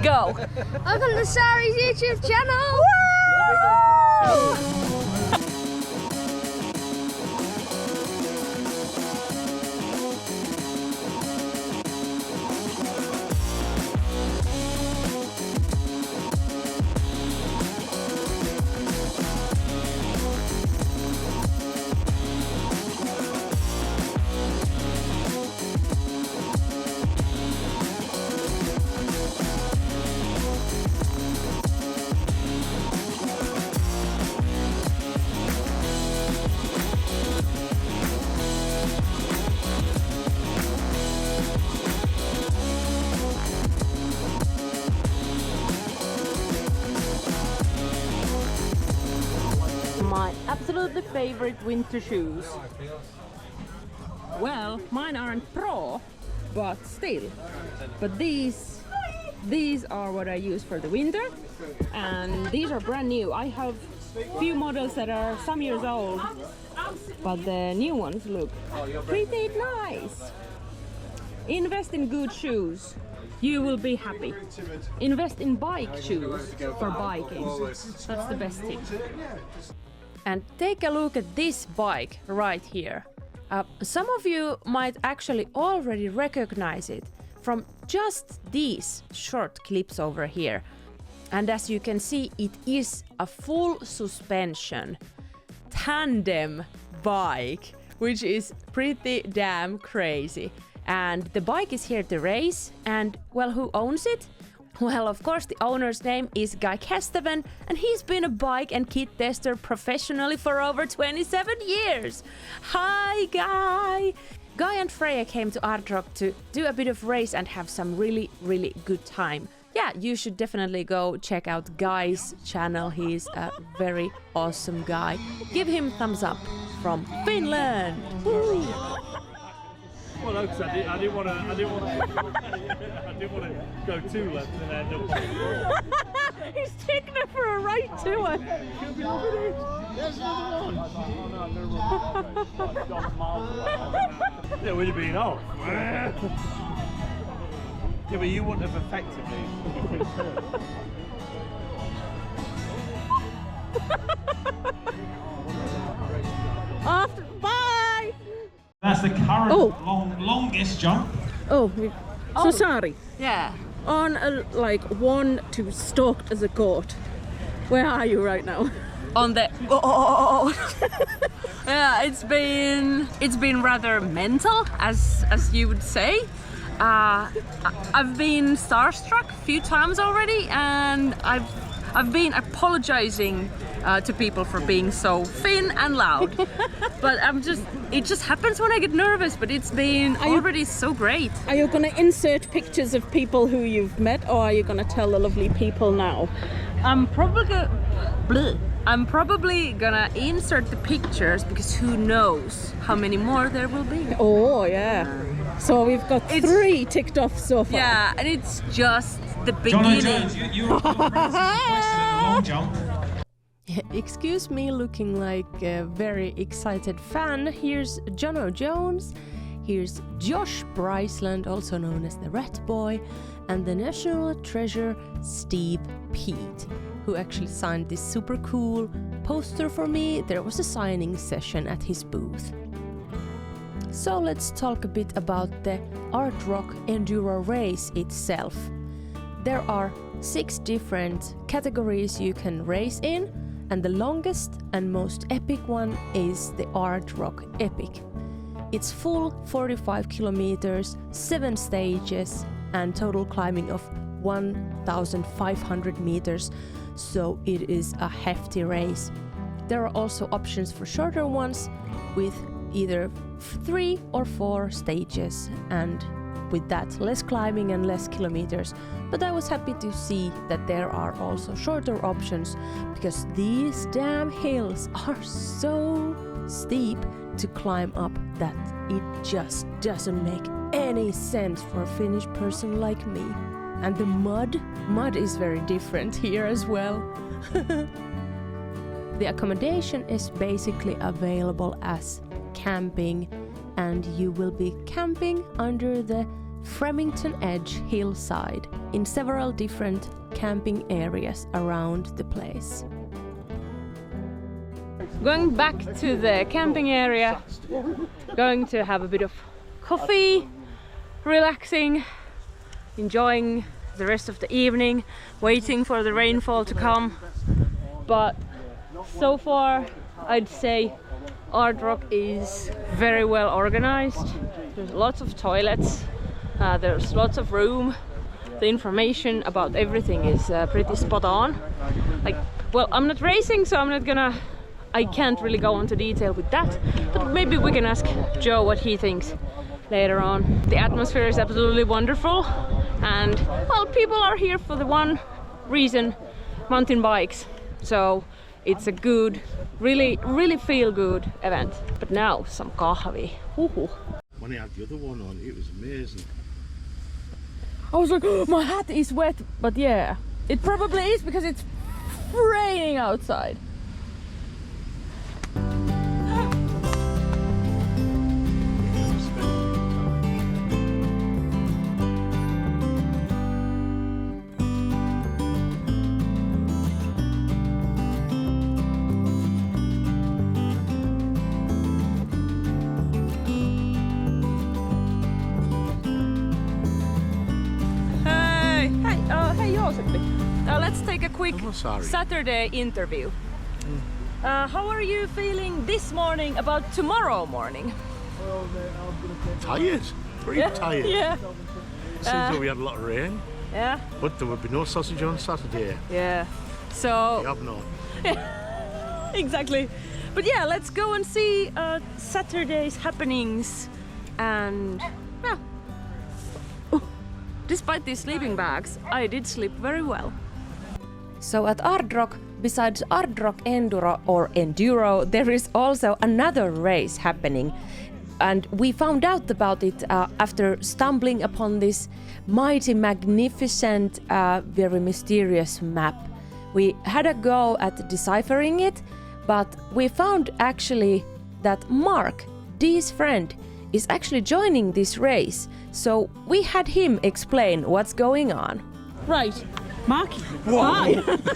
Go! Welcome to Sari's YouTube channel! Woo! My absolutely favorite winter shoes. Well, mine aren't pro, but still. But these are what I use for the winter, and these are brand new. I have few models that are some years old, but the new ones look pretty nice. Invest in good shoes. You will be happy. Invest in bike shoes for biking. That's the best tip. And take a look at this bike right here. Some of you might actually already recognize it from just these short clips over here. And as you can see, it is a full suspension tandem bike, which is pretty damn crazy. And the bike is here to race, and well, who owns it? Well, of course, the owner's name is Guy Kesteven, and he's been a bike and kit tester professionally for over 27 years. Hi, Guy! Guy and Freya came to Ard Rock to do a bit of race and have some really, really good time. Yeah, you should definitely go check out Guy's channel. He's a very awesome guy. Give him thumbs up from Finland! Woo! Well, no, 'cause I didn't want to go too left and end up. He's taking it for a ride too. Could be over there. There's another one. Oh no, I'm gonna run miles away. Yeah, would have been off. Yeah, but you wouldn't have effectively. Off. Bye. That's the current longest jump. So sorry. Yeah. On a one to stalked as a goat. Where are you right now? On the yeah, it's been rather mental, as you would say. I've been starstruck a few times already, and I've been apologizing to people for being so thin and loud. But it just happens when I get nervous, but it's been already so great. Are you gonna insert pictures of people who you've met, or are you gonna tell the lovely people now? I'm probably gonna insert the pictures, because who knows how many more there will be. Oh yeah. So we've got 3 ticked off so far. Yeah, and it's just the Jono beginning. Jones, your friends requested at the long jump. Excuse me looking like a very excited fan. Here's Jono Jones, here's Josh Bryceland, also known as the Rat Boy, and the National Treasure Steve Pete, who actually signed this super cool poster for me. There was a signing session at his booth. So let's talk a bit about the Ard Rock Enduro race itself. There are 6 different categories you can race in, and the longest and most epic one is the Ard Rock Epic. It's full 45 kilometers, 7 stages, and total climbing of 1,500 meters, so it is a hefty race. There are also options for shorter ones with either 3 or 4 stages, and with that less climbing and less kilometers. But I was happy to see that there are also shorter options, because these damn hills are so steep to climb up that it just doesn't make any sense for a Finnish person like me. And the mud is very different here as well. The accommodation is basically available as camping, and you will be camping under the Framington Edge hillside in several different camping areas around the place. Going back to the camping area, going to have a bit of coffee, relaxing, enjoying the rest of the evening, waiting for the rainfall to come. But so far I'd say Ard Rock is very well organized. There's lots of toilets, there's lots of room. The information about everything is pretty spot on. Like, well, I'm not racing, so I can't really go into detail with that, but maybe we can ask Joe what he thinks later on. The atmosphere is absolutely wonderful, and well, people are here for the one reason, mountain bikes. So it's a good, really feel good event. But now some kahvi. When he had the other one on, it was amazing. I was like, oh, my hat is wet, but yeah, it probably is because it's raining outside. Let's take a quick Saturday interview. How are you feeling this morning about tomorrow morning? Tired, pretty tired. Yeah. Seems though we had a lot of rain. Yeah. But there would be no sausage on Saturday. Yeah. So. We have none. Exactly. But yeah, let's go and see Saturday's happenings, and yeah. Despite these sleeping bags, I did sleep very well. So at Ard Rock, besides Ard Rock Enduro, there is also another race happening. And we found out about it after stumbling upon this mighty, magnificent, very mysterious map. We had a go at deciphering it, but we found actually that Mark, Dee's friend, is actually joining this race. So we had him explain what's going on. Right. Mark? Hi. That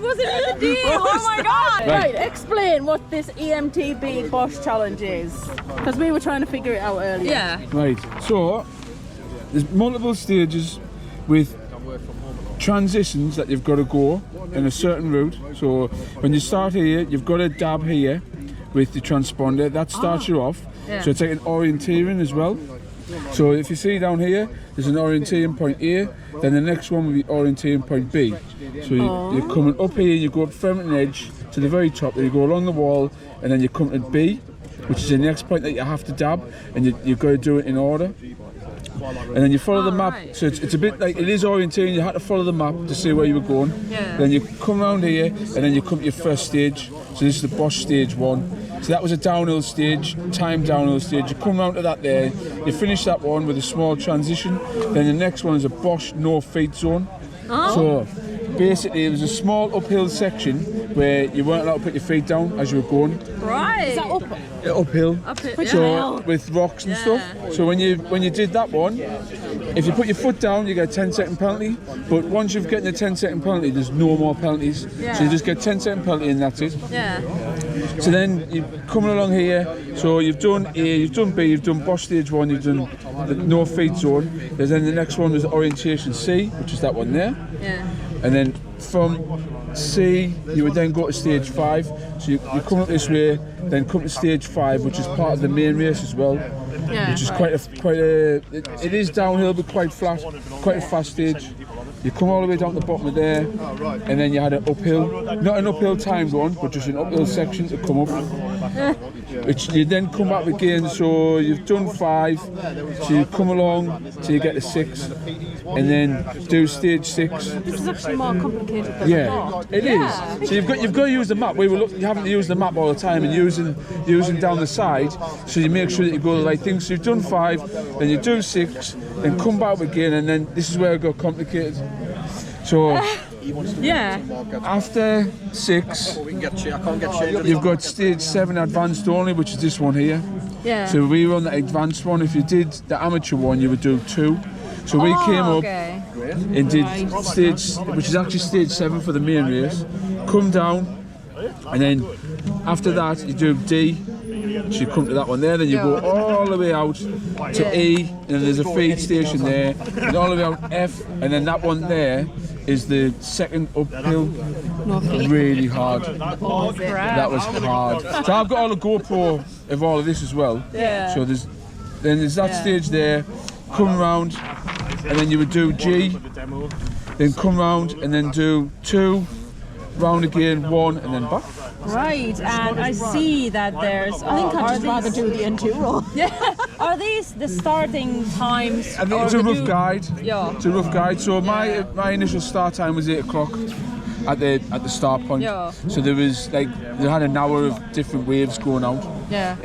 wasn't in the deal! Oh my god! Right, explain what this eMTB Bosch challenge is. Because we were trying to figure it out earlier. Yeah. Right, so there's multiple stages with transitions that you've got to go in a certain route. So when you start here, you've got to dab here with the transponder. That starts you off. Yeah. So it's like an orienteering as well. So if you see down here, there's an orienteering point A, then the next one will be orienteering point B. So you're coming up here, you go up Framington Edge to the very top, then you go along the wall, and then you come to B, which is the next point that you have to dab, and you've got to do it in order. And then you follow the map, right. so it's a bit like, it is orienteering, you had to follow the map to see where you were going. Yeah. Then you come around here, and then you come to your first stage. So this is the Bosch stage 1. So that was a downhill stage, timed downhill stage. You come round to that there, you finish that one with a small transition. Then the next one is a Bosch no feet zone. So basically it was a small uphill section where you weren't allowed to put your feet down as you were going. Right. Is that up? Uphill. So Yeah. with rocks and stuff. So when you did that one, if you put your foot down, you get a 10-second penalty. But once you've gotten the 10-second penalty, there's no more penalties. So you just get 10-second penalty and that's it. Yeah. So then you're coming along here, so you've done A, you've done B, you've done Bosch stage 1, you've done the no feet zone. And then the next one was orientation C, which is that one there. Yeah. And then from C, you would then go to stage 5. So you come up this way, then come to stage 5, which is part of the main race as well. Yeah. Which is it is downhill but quite flat, quite a fast stage. You come all the way down to the bottom of there, and then you had an uphill, not an uphill timed one, but just an uphill section to come up. Which you then come back again, so you've done 5, so you come along till you get to 6, and then do stage 6. This is actually more complicated than I Yeah, thought. it is. So you've got to use the map. You haven't to use the map all the time and using down the side, so you make sure that you go the right thing. So you've done 5, then you do 6, then come back again, and then this is where it got complicated. So Yeah. After 6, you've got stage 7 advanced only, which is this one here. Yeah. So we run the advanced one. If you did the amateur one, you would do 2. So we came up and did stage, which is actually stage 7 for the main race. Come down, and then after that you do D. So you come to that one there, then you go all the way out to E, and then there's a feed station there, and all the way out F, and then that one there is the second uphill. Really hard. That was hard. So I've got all the GoPro of all of this as well. Yeah. So there's that stage there. Come round, and then you would do G, then come round, and then do 2, round again, 1, and then back. Right, and I see that there's. I think I'd just rather do the N2 roll. Yeah. Are these the starting times? I think it's a rough guide. Yeah. It's a rough guide. So my initial start time was 8 o'clock at the start point. Yeah. So there was they had an hour of different waves going out. Yeah.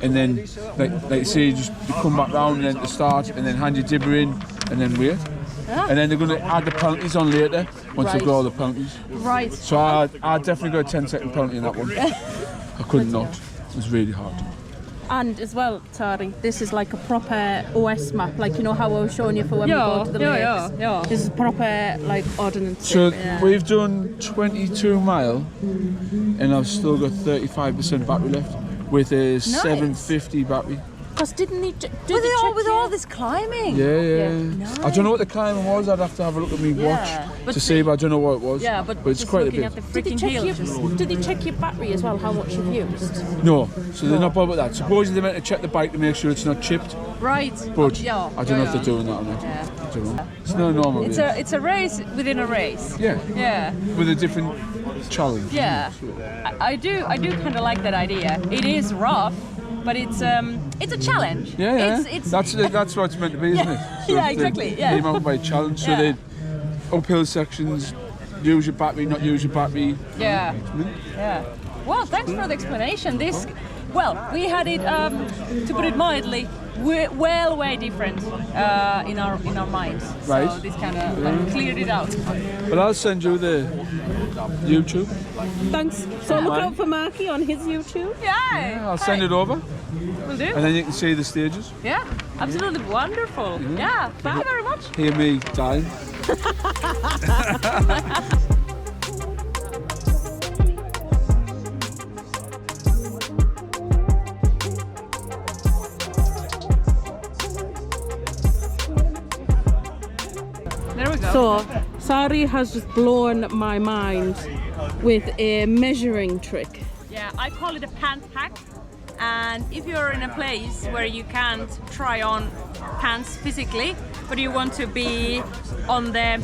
And then like say you come back round and then to start and then hand your dibber in and then wait. Yeah. And then they're going to add the penalties on later once they've got all the penalties. Right. So I definitely got a 10-second penalty in that one. I couldn't not. It was really hard. And as well, Tari, this is like a proper OS map, like you know how I was showing you for when we go to the lakes. Yeah. This is proper like ordnance. So we've done 22 mile and I've still got 35% battery left with a 750 battery. Because didn't he? With all this climbing. Yeah. Nice. I don't know what the climbing was. I'd have to have a look at my watch to see, but I don't know what it was. Yeah, but it's just quite a looking bit. at the Did he, freaking hill. did he check your battery as well? How much you've used? No, so they're not bothered with that. Supposedly they're meant to check the bike to make sure it's not chipped, Right. but Yeah. I don't know if they're doing that or not. Yeah. I don't know. It's no normal. It's a race within a race. Yeah. Yeah. With a different challenge. Yeah. I do kind of like that idea. It is rough, but it's a challenge. Yeah. It's That's what it's meant to be, isn't it? So Yeah, it's the exactly, yeah. mountain bike challenge. So Yeah. they uphill sections, use your battery, not use your battery. Yeah. Yeah. Well, thanks for the explanation. We had it, to put it mildly, way different in our minds. Right. So this kind of cleared it out. But I'll send you the YouTube. Thanks. So look out for Marky on his YouTube. Yeah. I'll send it over, Will do. and then you can see the stages. Yeah. Absolutely wonderful. Yeah. Thank you very much. Hear me dying. There we go. So Sari has just blown my mind with a measuring trick. Yeah, I call it a pant hack. And if you're in a place where you can't try on pants physically, but you want to be on the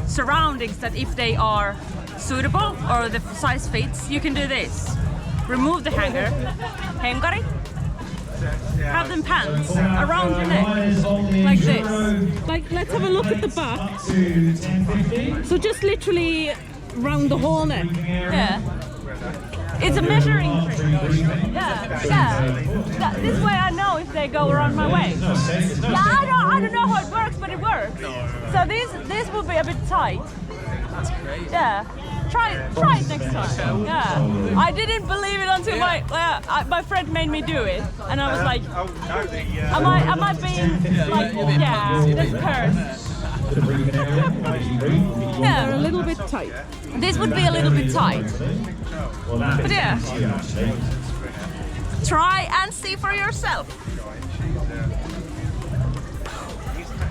surroundings that if they are suitable or the size fits, you can do this. Remove the hanger, hangari, have them pants around your neck, like this. Like, let's have a look at the back. So just literally round the whole neck. Yeah. It's a measuring trick. Yeah. This way I know if they go around my way. Yeah, I don't know how it works, but it works. So this will be a bit tight. That's great. Yeah. Try it next time. Yeah. I didn't believe it until my friend made me do it, and I was like, am I being like, yeah, this hurts. Yeah, They're a little bit tight. this would be a little bit tight. But yeah, try and see for yourself.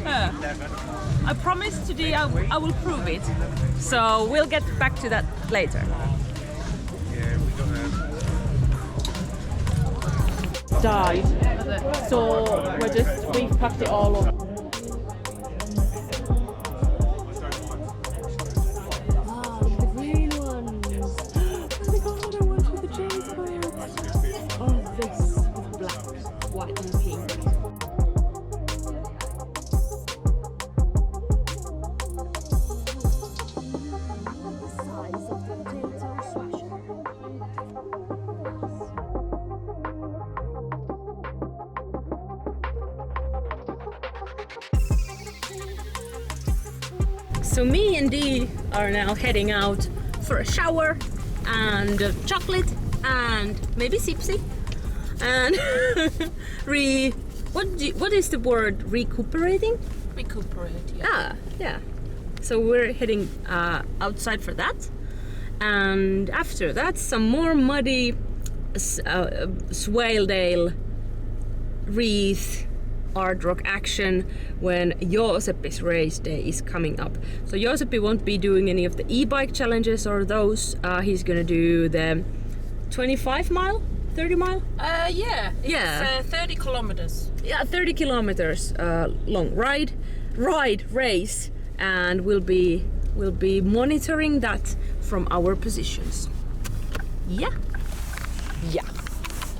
I promised today I will prove it, so we'll get back to that later. Died. So we've packed it all up. So me and Dee are now heading out for a shower and chocolate and maybe Sipsy and what is the word? Recuperating? Recuperate, yeah. Yeah. So we're heading outside for that, and after that some more muddy Swaledale Wreath Ard Rock action when Joosepi's race day is coming up. So Joosepi won't be doing any of the e-bike challenges or those. He's gonna do the 25 mile, 30 mile? Yeah. It's 30 kilometers. Yeah, 30 kilometers long race, and we'll be monitoring that from our positions. Yeah.